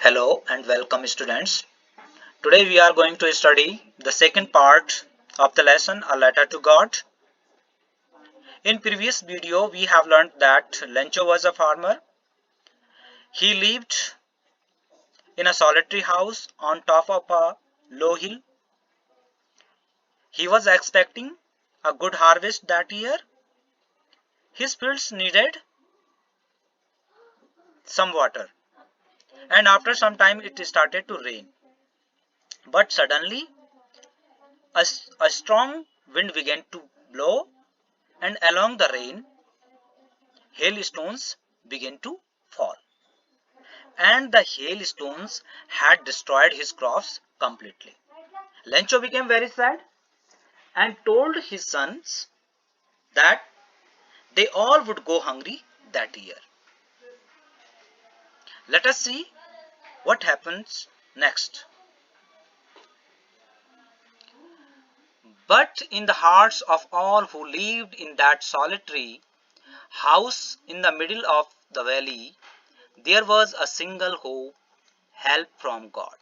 Hello and welcome students. Today we are going to study the second part of the lesson A Letter to God. In previous video we have learned that Lencho was a farmer. He lived in a solitary house on top of a low hill. He was expecting a good harvest that year. His fields needed some water and after some time it started to rain. But suddenly a strong wind began to blow and along the rain hailstones began to fall, and the hailstones had destroyed his crops completely. Lencho became very sad and told his sons that they all would go hungry that year. Let us see what happens next. But in the hearts of all who lived in that solitary house in the middle of the valley, there was a single hope, help from God.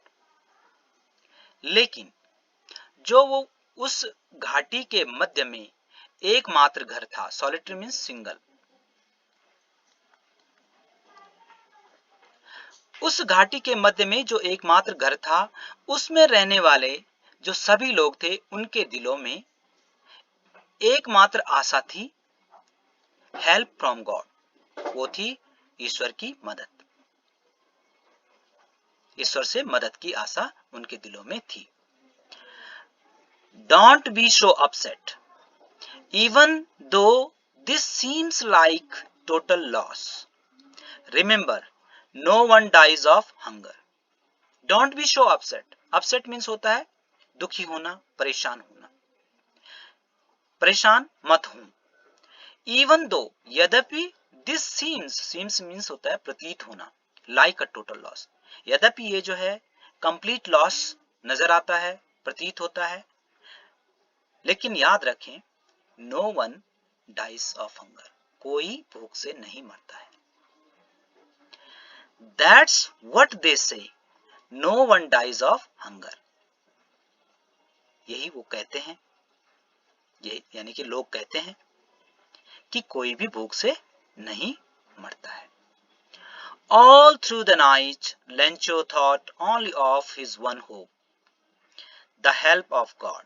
लेकिन जो वो उस घाटी के मध्य में एकमात्र घर था, सॉलिटरी मीन्स सिंगल, उस घाटी के मध्य में जो एकमात्र घर था, उसमें रहने वाले जो सभी लोग थे, उनके दिलों में एकमात्र आशा थी, हेल्प फ्रॉम गॉड, वो थी ईश्वर की मदद। ईश्वर से मदद की आशा उनके दिलों में थी। Don't be so upset, even though this seems like total loss. Remember, no one dies of hunger. Don't be so upset. Upset means होता है दुखी होना, परेशान होना। परेशान मत हो। Even though, यद्यपि, this seems means होता है प्रतीत होना, like a total loss. यद्यपि ये जो है complete loss नजर आता है, प्रतीत होता है, लेकिन याद रखें, no one dies of hunger. कोई भूख से नहीं मरता है। That's what they say. No one dies of hunger. यही वो कहते हैं, ये यानी कि लोग कहते हैं कि कोई भी भूख से नहीं मरता है। All through the night, Lencho thought only of his one hope, the help of God,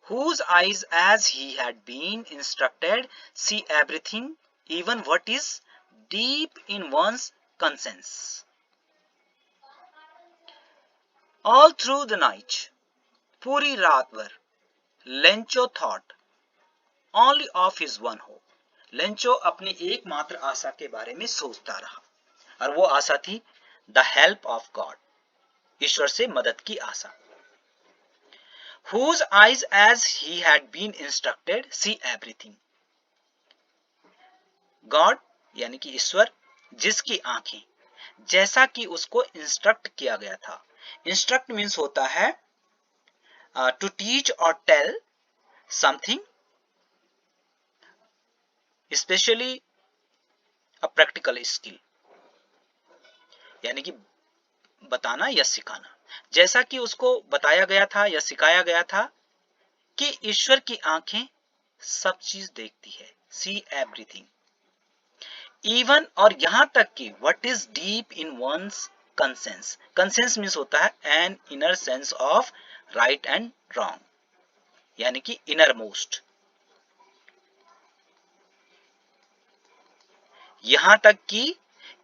whose eyes, as he had been instructed, see everything, even what is deep in one's conscience. All through the night, पूरी रात भर, Lencho thought only of his one hope, Lencho अपनी एकमात्र आशा के बारे में सोचता रहा, और वो आशा थी द हेल्प ऑफ गॉड, ईश्वर से मदद की आशा। Whose eyes, as he had been instructed, see everything. God यानी कि ईश्वर, जिसकी आंखें, जैसा कि उसको इंस्ट्रक्ट किया गया था। इंस्ट्रक्ट मीन्स होता है टू टीच और tell something, specially a practical skill, यानी कि बताना या सिखाना। जैसा कि उसको बताया गया था या सिखाया गया था कि ईश्वर की आंखें सब चीज देखती है, सी एवरीथिंग, इवन, और यहां तक कि what is deep in one's conscience. Conscience means होता है an inner sense of right and wrong, यानी कि इनर मोस्ट। यहां तक कि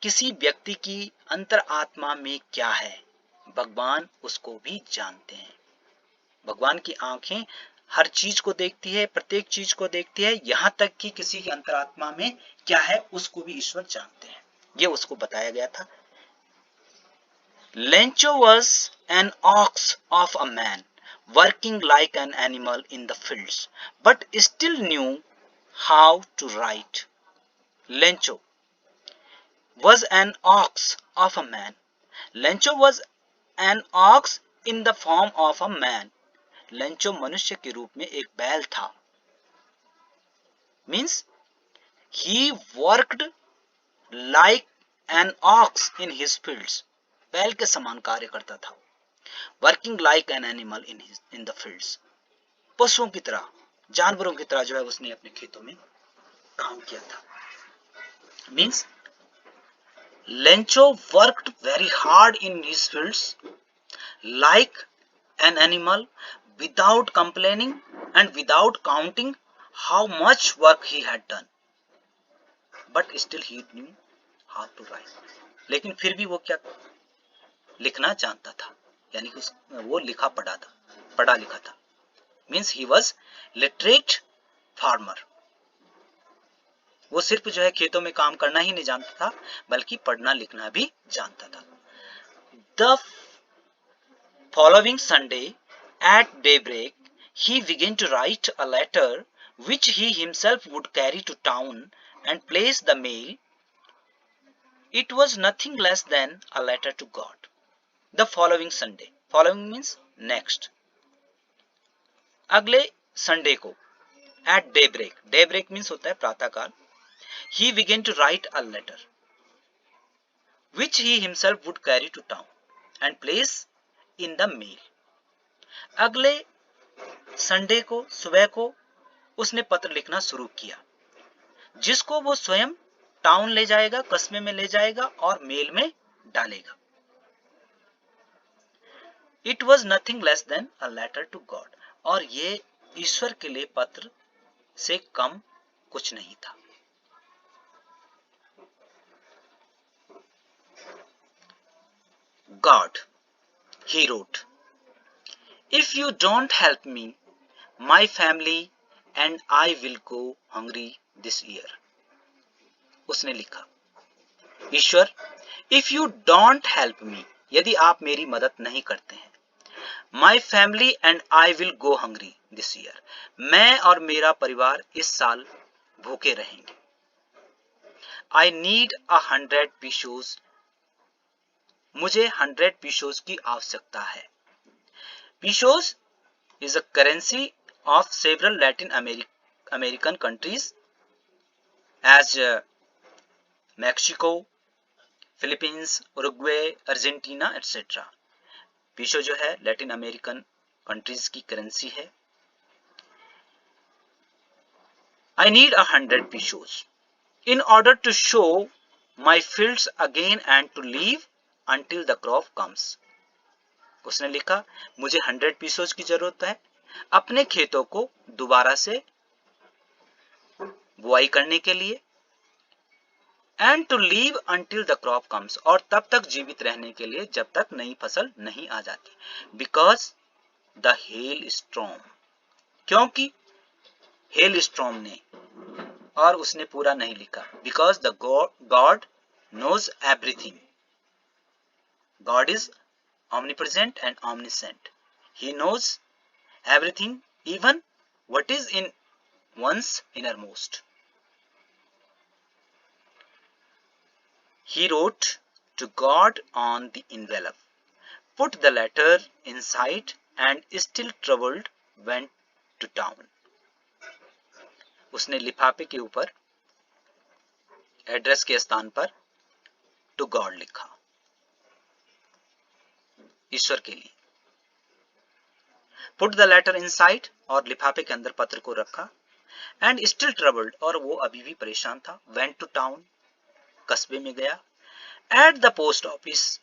किसी व्यक्ति की अंतर आत्मा में क्या है, भगवान उसको भी जानते हैं। भगवान की आंखें हर चीज को देखती है, प्रत्येक चीज को देखती है, यहां तक कि किसी की अंतरात्मा में क्या है उसको भी ईश्वर जानते हैं। ये उसको बताया गया था। Lencho was an ox of a man, working like an animal in the fields, but still knew how to write. Lencho was an ox of a man. Lencho was an ox in the form of a man. Lencho मनुष्य के रूप में एक बैल था। Means he worked like an ox in his fields, बैल के समान कार्य करता था। Working like an animal in the fields, पशुओं की तरह, जानवरों की तरह जो है उसने अपने खेतों में काम किया था। Means Lencho worked very hard in his fields like an animal without complaining and without counting how much work he had done, but still he knew how to write. लेकिन फिर भी वो क्या लिखना जानता था, यानी कि वो पढ़ा लिखा था। Means he was literate farmer. वो सिर्फ जो है खेतों में काम करना ही नहीं जानता था, बल्कि पढ़ना लिखना भी जानता था। The following Sunday at daybreak, he began to write a letter which he himself would carry to town and place the mail. It was nothing less than a letter to God. The following Sunday, following means next. अगले Sunday को at daybreak, daybreak means होता है प्रातःकाल, he began to write a letter which he himself would carry to town and place in the mail. अगले Sunday को सुबह को उसने पत्र लिखना शुरू किया, जिसको वो स्वयं टाउन ले जाएगा, कस्बे में ले जाएगा और मेल में डालेगा। It was nothing less than a letter to God, और ये ईश्वर के लिए पत्र से कम कुछ नहीं था। God, he wrote, if you don't help me, my family and I will go hungry this year. उसने लिखा, ईश्वर, if you don't help me, यदि आप मेरी मदद नहीं करते हैं, my family and I will go hungry this year, मैं और मेरा परिवार इस साल भूखे रहेंगे। I need 100 pesos, मुझे 100 pesos की आवश्यकता है। Pesos is a currency of several Latin American countries as Mexico, Philippines, Uruguay, Argentina, etc. पीसो जो है लैटिन अमेरिकन कंट्रीज की करेंसी है। I need 100 pesos in order to show my fields again and to leave until the crop comes. उसने लिखा, मुझे 100 pesos की जरूरत है अपने खेतों को दोबारा से बुआई करने के लिए, and to leave until the crop comes, और तब तक जीवित रहने के लिए जब तक नई फसल नहीं आ जाती। Because the hail storm, क्योंकि हेल स्टॉर्म ने, और उसने पूरा नहीं लिखा, because the God knows everything. God is omnipresent and omniscient. He knows everything, even what is in one's innermost. He wrote to God on the envelope, put the letter inside, and still troubled went to town. उसने लिफाफे के ऊपर address के स्थान पर to God लिखा, ईश्वर के लिए। पुट द लेटर इनसाइड, और लिफाफे के अंदर पत्र को रखा। एंड स्टिल ट्रबल्ड, और वो अभी भी परेशान था। वेंट टू टाउन, कस्बे में गया। At the post office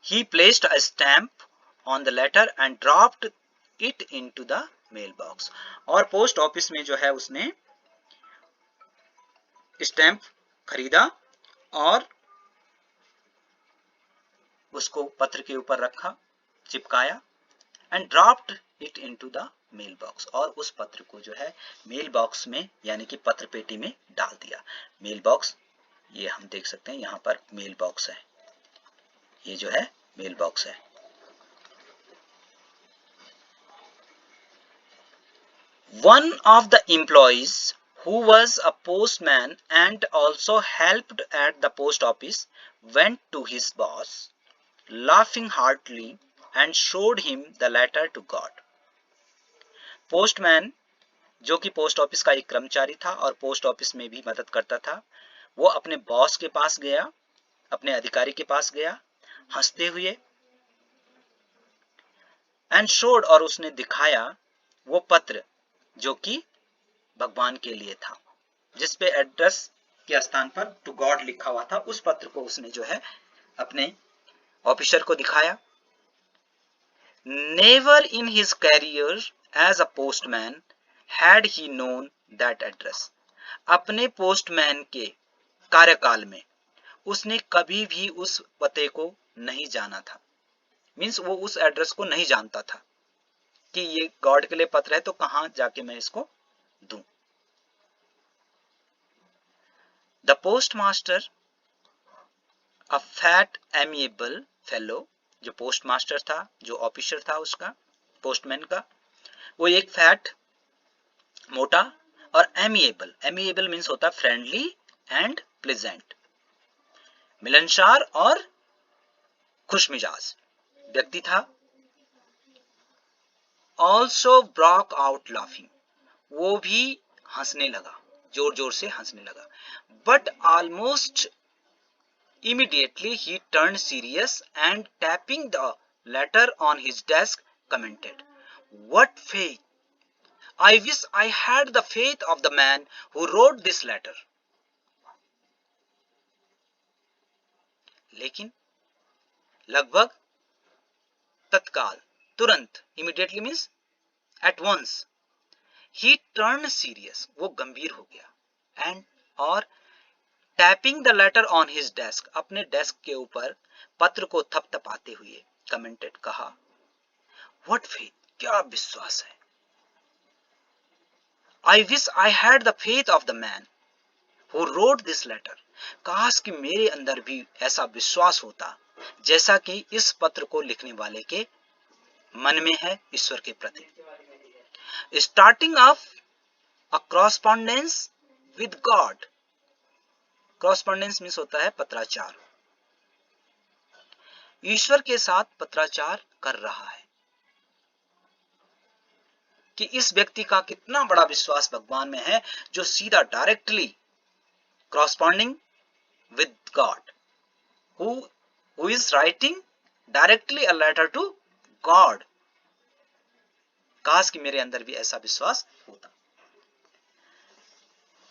he placed a stamp on the letter and dropped it into the mail box, और पोस्ट ऑफिस में जो है उसने स्टैम्प खरीदा और उसको पत्र के ऊपर रखा, चिपकाया। And dropped it into the mail box, और उस पत्र को जो है मेल बॉक्स में यानी कि पत्र पेटी में डाल दिया। मेल बॉक्स, ये हम देख सकते हैं यहां पर मेल बॉक्स है, ये जो है मेल बॉक्स है। One of the employees, who was a postman and also helped at the post office, went to his boss, laughing heartily, and showed him the letter to God. Postman, जो कि post office का एक कर्मचारी था और post office में भी मदद करता था, वो अपने बॉस के पास गया, अपने अधिकारी के पास गया हंसते हुए, एंड शोड और उसने दिखाया वो पत्र जो कि भगवान के लिए था, जिस पे एड्रेस के स्थान पर टू गॉड लिखा हुआ था, उस पत्र को उसने जो है अपने ऑफिसर को दिखाया। Never in his career as a postman had he known that address. अपने पोस्टमैन के कार्यकाल में उसने कभी भी उस पते को नहीं जाना था। मीन्स वो उस एड्रेस को नहीं जानता था कि ये गॉड के लिए पत्र है तो कहां जाके मैं इसको दूं। The post master, a fat amiable fellow, जो पोस्ट मास्टर था, जो ऑफिसर था उसका, पोस्टमैन का, वो एक फैट, मोटा, और एमिएबल, एमिएबल मीन्स होता है फ्रेंडली एंड प्लेजेंट, मिलनसार और खुशमिजाज व्यक्ति था। ऑल्सो ब्रॉक आउट लाफिंग, वो भी हंसने लगा, जोर जोर से हंसने लगा। But almost immediately he turned serious and tapping the letter on his desk commented, "What faith! I wish I had the faith of the man who wrote this letter." लेकिन लगभग तत्काल, तुरंत, immediately means at once, he turned serious, वो गंभीर हो गया, and और tapping the later on his desk, अपने डेस्क के ऊपर पत्र को थपथपाते हुए कमेंटेड, कहा, व्हाट फेथ, क्या विश्वास है। I wish I had the faith of the man who wrote this letter, काश कि मेरे अंदर भी ऐसा विश्वास होता जैसा कि इस पत्र को लिखने वाले के मन में है ईश्वर के प्रति। Starting of a correspondence with God, correspondence means होता है पत्राचार, ईश्वर के साथ पत्राचार कर रहा है कि इस व्यक्ति का कितना बड़ा विश्वास भगवान में है, जो सीधा directly corresponding with God, who is writing directly a letter to God. काश कि मेरे अंदर भी ऐसा विश्वास होता।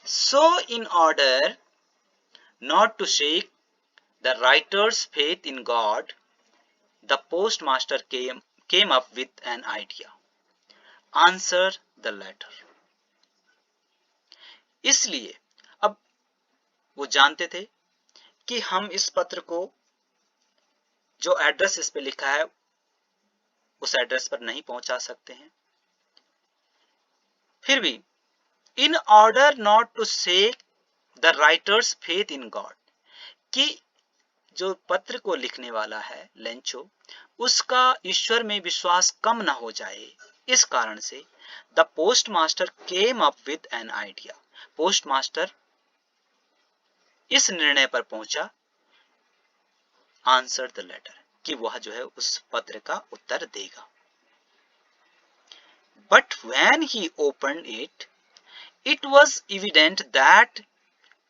So in order not to shake the writer's faith in God, the postmaster came up with an idea. Answer the letter. इसलिए अब वो जानते थे कि हम इस पत्र को, जो एड्रेस इस पे लिखा है, उस एड्रेस पर नहीं पहुंचा सकते हैं। फिर भी in order not to shake the writer's faith in God, कि जो पत्र को लिखने वाला है लेंचो, उसका ईश्वर में विश्वास कम ना हो जाए, इस कारण से the post master came up with an idea, post master इस निर्णय पर पहुंचा, आंसर द लेटर, कि वह जो है उस पत्र का उत्तर देगा। But when he opened it, it was evident that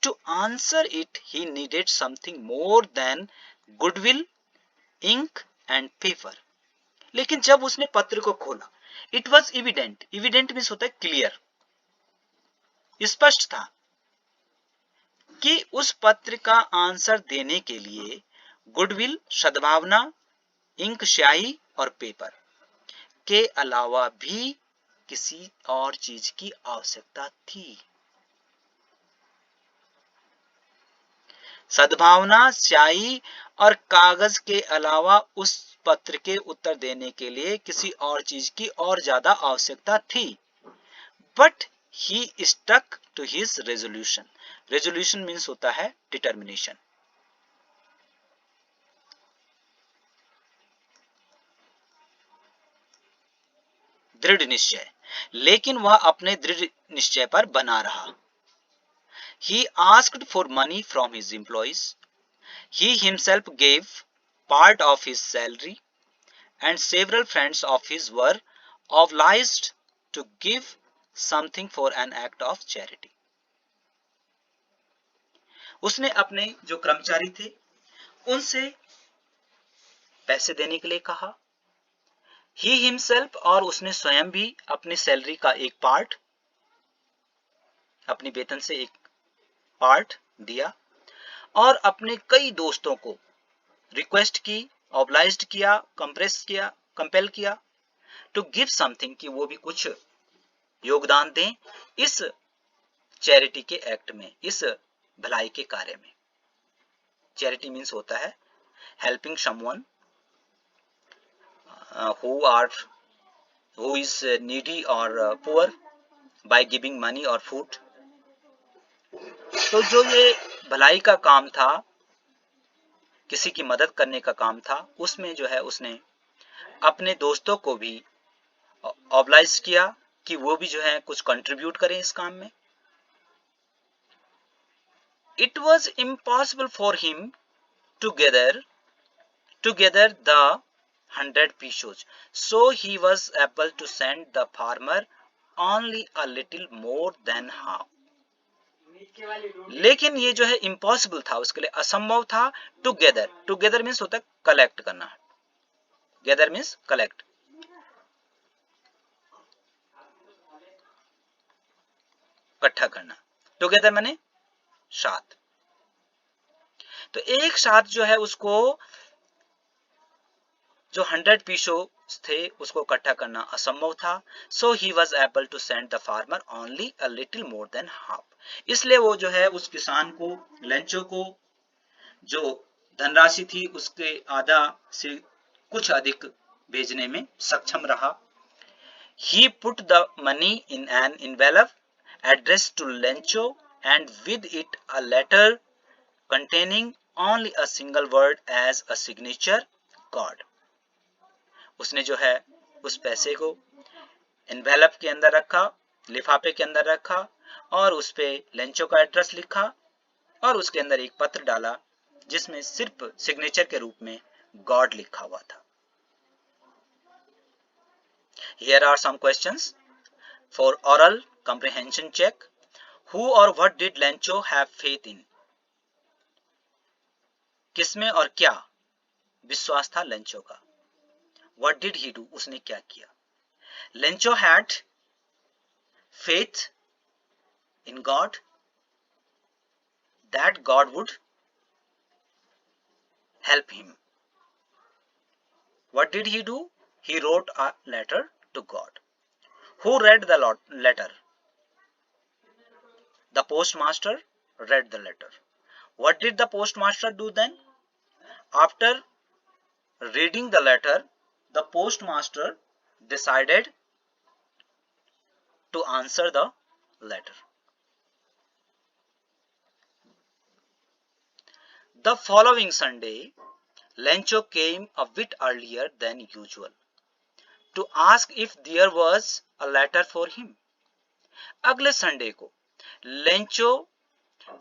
to answer it he needed something more than goodwill, ink and paper. लेकिन जब उसने पत्र को खोला, it was evident, evident means होता है क्लियर, स्पष्ट था कि उस पत्र का आंसर देने के लिए गुडविल, सद्भावना, इंक स्याही और पेपर के अलावा भी किसी और चीज की आवश्यकता थी। सद्भावना, स्याही और कागज के अलावा उस पत्र के उत्तर देने के लिए किसी और चीज की और ज्यादा आवश्यकता थी। But he stuck to his resolution, resolution means होता है डिटर्मिनेशन, दृढ़ निश्चय, लेकिन वह अपने दृढ़ निश्चय पर बना रहा। He asked for money from his employees. He himself gave part of his salary, and several friends of his were obliged to give something for an act of charity. उसने अपने जो कर्मचारी थे उनसे पैसे देने के लिए कहा। ही हिमसेल्फ, और उसने स्वयं भी अपनी सैलरी का एक पार्ट, अपनी वेतन से एक पार्ट दिया, और अपने कई दोस्तों को रिक्वेस्ट की, ऑब्लाइज्ड किया, कंप्रेस किया, कंपेल किया टू गिव समथिंग, कि वो भी कुछ योगदान दें इस चैरिटी के एक्ट में, इस भलाई के कार्य में। चैरिटी मीन्स होता है helping someone who is needy or poor by giving money or food। तो जो ये भलाई का काम था, किसी की मदद करने का काम था, उसमें जो है उसने अपने दोस्तों को भी ऑब्लाइज किया कि वो भी जो है कुछ कंट्रीब्यूट करें इस काम में। It was impossible for him to gather the 100 pesos, so he was able to send the farmer only a little more than half। लेकिन ये जो है इम्पॉसिबल था, उसके लिए असंभव था। टुगेदर मीन्स होता है कलेक्ट करना, गैदर मीन्स कलेक्ट, इकट्ठा करना, टुगेदर माने साथ। तो एक साथ जो है उसको जो 100 पीसो थे उसको इकट्ठा करना असंभव था। So he was able to send the farmer only a little more than half, इसलिए वो जो है उस किसान को, लेंचो को, जो धनराशि थी उसके आधा से कुछ अधिक भेजने में सक्षम रहा। He put the money in an envelope addressed to Lencho and with it a letter containing only a single word as a signature, God। उसने जो है उस पैसे को एनवेलप के अंदर रखा, लिफाफे के अंदर रखा, और उस पे लेंचो का एड्रेस लिखा, और उसके अंदर एक पत्र डाला जिसमें सिर्फ सिग्नेचर के रूप में गॉड लिखा हुआ था। Here are some questions for oral comprehension check. Who or what did Lencho have faith in? किसमें और क्या विश्वास था लेंचो का? What did he do? उसने क्या किया? Lencho had faith in God that God would help him. What did he do? He wrote a letter to God. Who read the letter? The postmaster read the letter. What did the postmaster do then? After reading the letter, the postmaster decided to answer the letter. The following Sunday, Lencho came a bit earlier than usual to ask if there was a letter for him. अगले Sunday को Lencho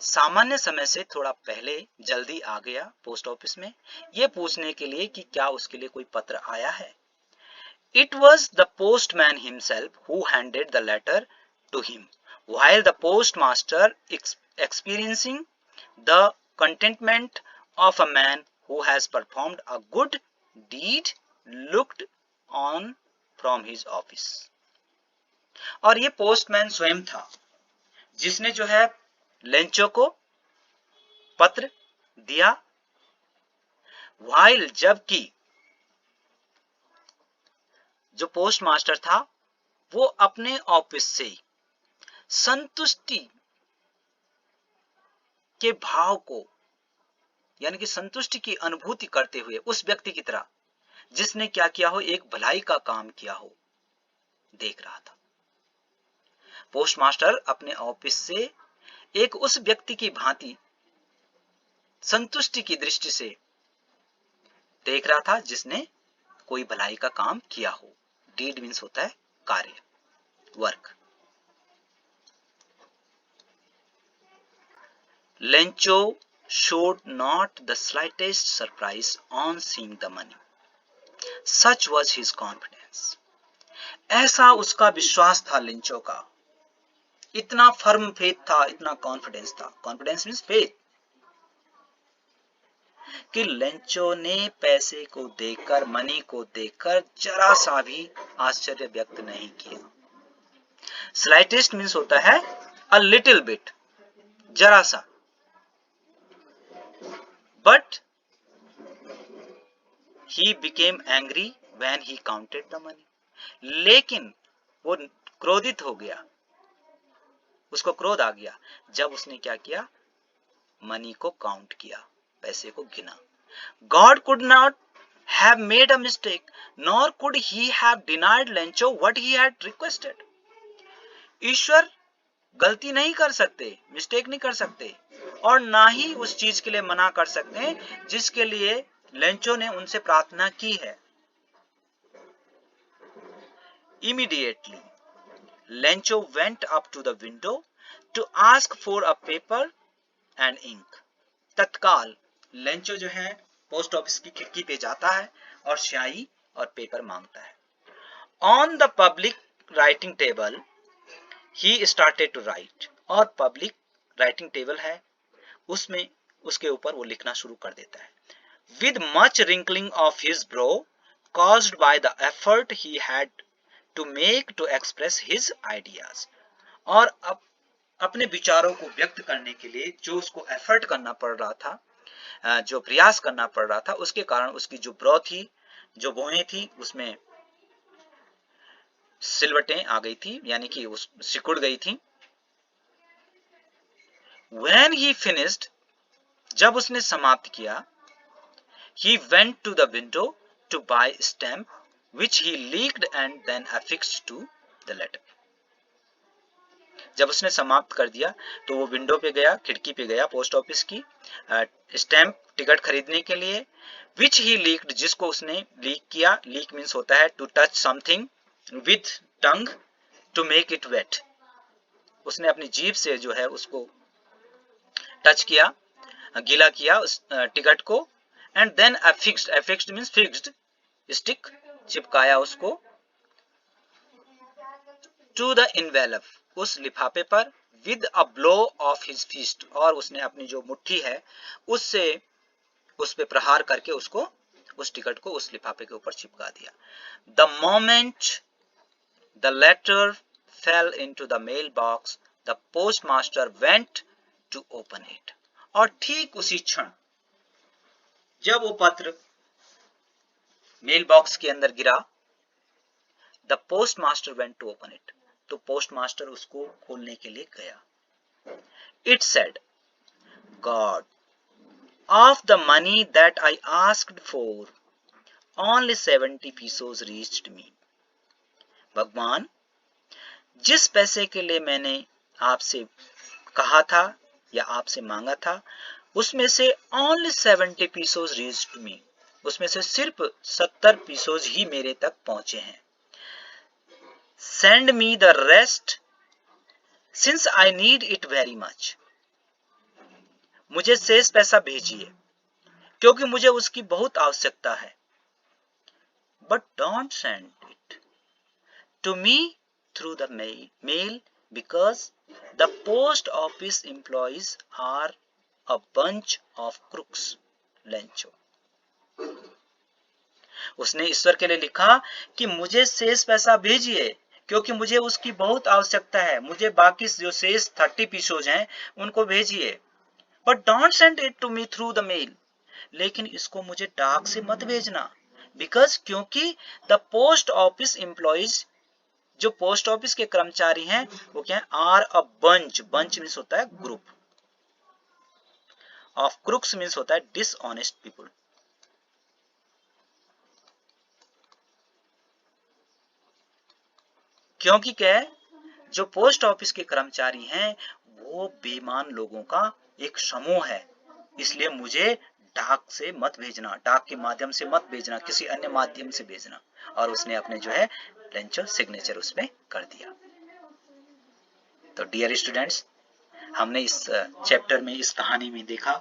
सामान्य समय से थोड़ा पहले जल्दी आ गया post office में, यह पूछने के लिए कि क्या उसके लिए कोई पत्र आया है। It was the postman himself who handed the letter to him, while the postmaster, experiencing the contentment of a man who has performed a good deed, looked on from his office। और ये postman स्वयं था जिसने जो है Lencho को पत्र दिया, while जबकि जो पोस्ट मास्टर था वो अपने ऑफिस से संतुष्टि के भाव को, यानी कि संतुष्टि की अनुभूति करते हुए उस व्यक्ति की तरह जिसने क्या किया हो, एक भलाई का काम किया हो, देख रहा था। पोस्ट मास्टर अपने ऑफिस से एक उस व्यक्ति की भांति संतुष्टि की दृष्टि से देख रहा था जिसने कोई भलाई का काम किया हो। डीड मीन्स होता है कार्य, work. Lencho showed not the slightest surprise on seeing the money. Such was his confidence. ऐसा उसका विश्वास था लेंचो का, इतना फर्म फेथ था, इतना कॉन्फिडेंस था। Confidence means faith. कि लेंचो ने पैसे को देखकर, मनी को देखकर जरा सा भी आश्चर्य व्यक्त नहीं किया। स्लाइटेस्ट मीन्स होता है अ लिटिल बिट, जरा सा। But he became angry when he counted the money, लेकिन वो क्रोधित हो गया, उसको क्रोध आ गया जब उसने क्या किया, मनी को काउंट किया, पैसे को गिना। God could not have made a mistake, nor could he have denied Lencho what he had requested. ईश्वर गलती नहीं कर सकते, मिस्टेक नहीं कर सकते, और ना ही उस चीज के लिए मना कर सकते जिसके लिए लेंचो ने उनसे प्रार्थना की है। Immediately, Lencho went up to the window to ask for a paper and ink. तत्काल लेंचो जो है पोस्ट ऑफिस की खिड़की पे जाता है और स्याही और पेपर मांगता है। On the public writing table he started to write, और पब्लिक राइटिंग टेबल है, उसमें उसके ऊपर वो लिखना शुरू कर देता है। With much wrinkling of his bro caused by the effort he had to make to express his ideas, और अपने विचारों को व्यक्त करने के लिए जो उसको एफर्ट करना पड़ रहा था, जो प्रयास करना पड़ रहा था, उसके कारण उसकी जो ब्रो थी, जो भौहें थी, उसमें सिलवटें आ गई थी, यानी कि उस सिकुड़ गई थी। When he finished, जब उसने समाप्त किया, he went to the window to buy stamp which he leaked and then affixed to the letter. जब उसने समाप्त कर दिया तो वो विंडो पे गया, खिड़की पे गया पोस्ट ऑफिस की, स्टैंप टिकट खरीदने के लिए, विच ही लीक्ड, जिसको उसने लीक किया। लीक मीन्स होता है to touch something with tongue to make it wet. उसने अपनी जीभ से जो है उसको टच किया, गीला किया उस टिकट को, and then affixed, affixed means fixed, stick, चिपकाया उसको, टू द इनवेलप, उस लिफाफे पर, with a blow of his fist, और उसने अपनी जो मुट्ठी है उससे उस पे प्रहार करके उसको, उस टिकट को उस लिफाफे के ऊपर चिपका दिया। The moment the letter fell into the mail box the post master went to open it, और ठीक उसी क्षण जब वो पत्र मेल बॉक्स के अंदर गिरा, the post master went to open it, तो पोस्ट मास्टर उसको खोलने के लिए गया। It said, God, of the money that I asked for only 70 pesos reached me. भगवान, जिस पैसे के लिए मैंने आपसे कहा था या आपसे मांगा था, उसमें से ओनली 70 pesos reached me, उसमें से सिर्फ 70 pesos ही मेरे तक पहुंचे हैं। Send me the rest since I need it very much. मुझे शेष पैसा भेजिए क्योंकि मुझे उसकी बहुत आवश्यकता है। But don't send it to me through the mail because the post office employees are a bunch of crooks, Lencho. उसने ईश्वर के लिए लिखा कि मुझे शेष पैसा भेजिए क्योंकि मुझे उसकी बहुत आवश्यकता है, मुझे बाकी जो शेष 30 pesos हैं उनको भेजिए। But don't send it to me through the mail, लेकिन इसको मुझे डाक से मत भेजना, because क्योंकि the post office employees, जो पोस्ट ऑफिस के कर्मचारी हैं वो क्या है, are a bunch, bunch means होता है ग्रुप, ऑफ क्रुक्स मीन्स होता है डिसऑनेस्ट पीपल। क्योंकि क्या है, जो पोस्ट ऑफिस के कर्मचारी हैं वो बेईमान लोगों का एक समूह है, इसलिए मुझे डाक से मत भेजना, डाक के माध्यम से मत भेजना, किसी अन्य माध्यम से भेजना। और उसने अपने जो है लेंचो सिग्नेचर उसमें कर दिया। तो डियर स्टूडेंट्स, हमने इस चैप्टर में, इस कहानी में देखा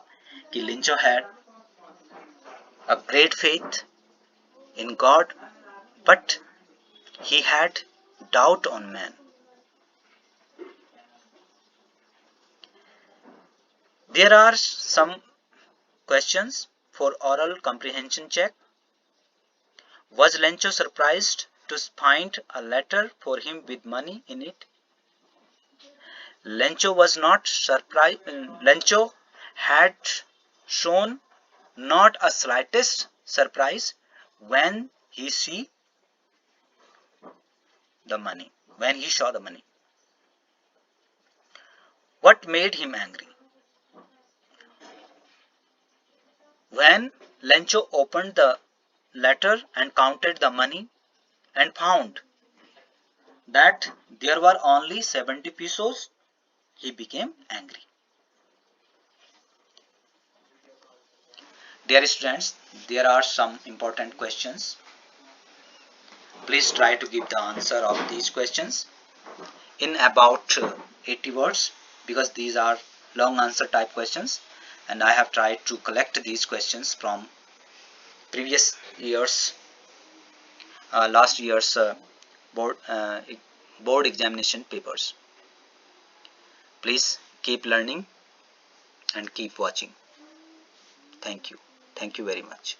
कि Lencho had a great faith in God but he had doubt on man. There are some questions for oral comprehension check? Was Lencho surprised to find a letter for him with money in it? Lencho was not surprised. Lencho had shown not a slightest surprise when he when he saw the money. What made him angry? When Lencho opened the letter and counted the money and found that there were only 70 pesos, he became angry. Dear students, there are some important questions. Please try to give the answer of these questions in about 80 words, because these are long answer type questions, and I have tried to collect these questions from previous years, last year's board examination papers. Please keep learning and keep watching. Thank you. Thank you very much.